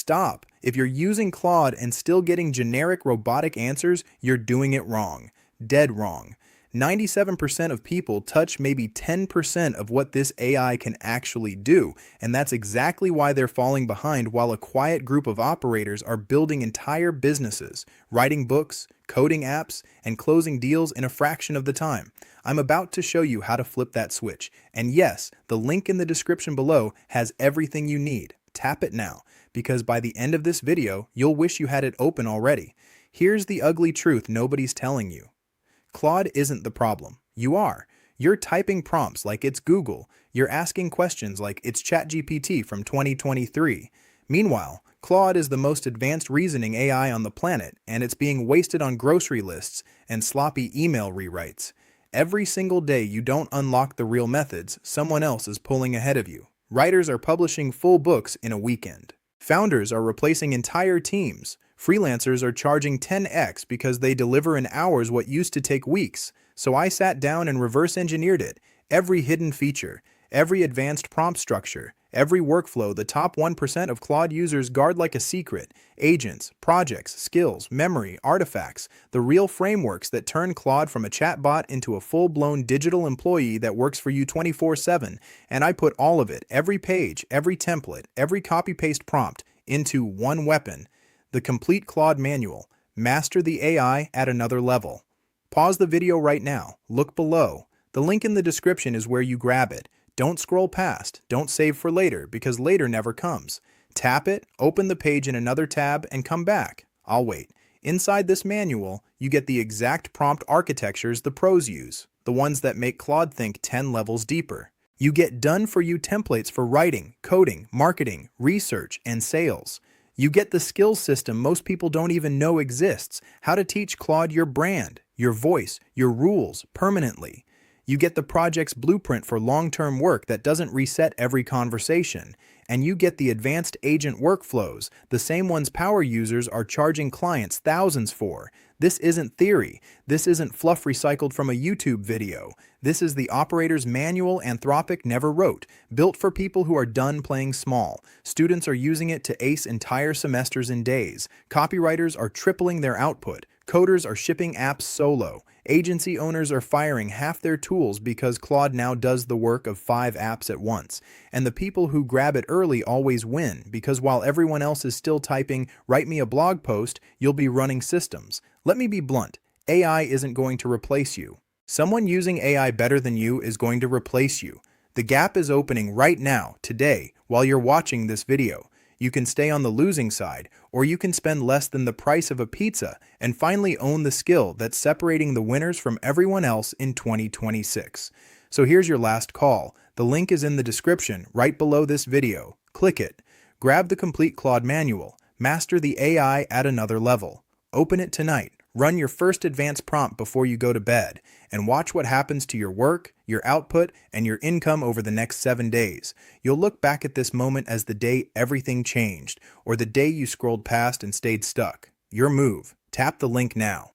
stop. If you're using Claude and still getting generic robotic answers, you're doing it wrong. Dead wrong. 97% of people touch maybe 10% of what this AI can actually do, and that's exactly why they're falling behind while a quiet group of operators are building entire businesses, writing books, coding apps, and closing deals in a fraction of the time. I'm about to show you how to flip that switch, and yes, the link in the description below has everything you need. Tap it now, because by the end of this video, you'll wish you had it open already. Here's the ugly truth nobody's telling you. Claude isn't the problem. You are. You're typing prompts like it's Google. You're asking questions like it's ChatGPT from 2023. Meanwhile, Claude is the most advanced reasoning AI on the planet, and it's being wasted on grocery lists and sloppy email rewrites. Every single day you don't unlock the real methods, someone else is pulling ahead of you. Writers are publishing full books in a weekend. Founders are replacing entire teams. Freelancers are charging 10x because they deliver in hours what used to take weeks. So I sat down and reverse engineered it. Every hidden feature, every advanced prompt structure, every workflow the top 1% of Claude users guard like a secret. Agents, projects, skills, memory, artifacts, the real frameworks that turn Claude from a chatbot into a full-blown digital employee that works for you 24/7. And I put all of it, every page, every template, every copy-paste prompt, into one weapon. The complete Claude manual. Master the AI at another level. Pause the video right now. Look below. The link in the description is where you grab it. Don't scroll past. Don't save for later, because later never comes. Tap it, open the page in another tab, and come back. I'll wait. Inside this manual, you get the exact prompt architectures the pros use, the ones that make Claude think 10 levels deeper. You get done-for-you templates for writing, coding, marketing, research, and sales. You get the skills system most people don't even know exists, how to teach Claude your brand, your voice, your rules permanently. You get the project's blueprint for long-term work that doesn't reset every conversation. And you get the advanced agent workflows, the same ones power users are charging clients thousands for. This isn't theory. This isn't fluff recycled from a YouTube video. This is the operator's manual Anthropic never wrote, built for people who are done playing small. Students are using it to ace entire semesters in days. Copywriters are tripling their output. Coders are shipping apps solo. Agency owners are firing half their tools because Claude now does the work of 5 apps at once. And the people who grab it early always win, because while everyone else is still typing, "Write me a blog post," you'll be running systems. Let me be blunt. AI isn't going to replace you. Someone using AI better than you is going to replace you. The gap is opening right now, today, while you're watching this video. You can stay on the losing side, or you can spend less than the price of a pizza and finally own the skill that's separating the winners from everyone else in 2026. So here's your last call. The link is in the description right below this video. Click it. Grab the complete Claude manual. Master the AI at another level. Open it tonight. Run your first advanced prompt before you go to bed, and watch what happens to your work, your output, and your income over the next 7 days. You'll look back at this moment as the day everything changed, or the day you scrolled past and stayed stuck. Your move. Tap the link now.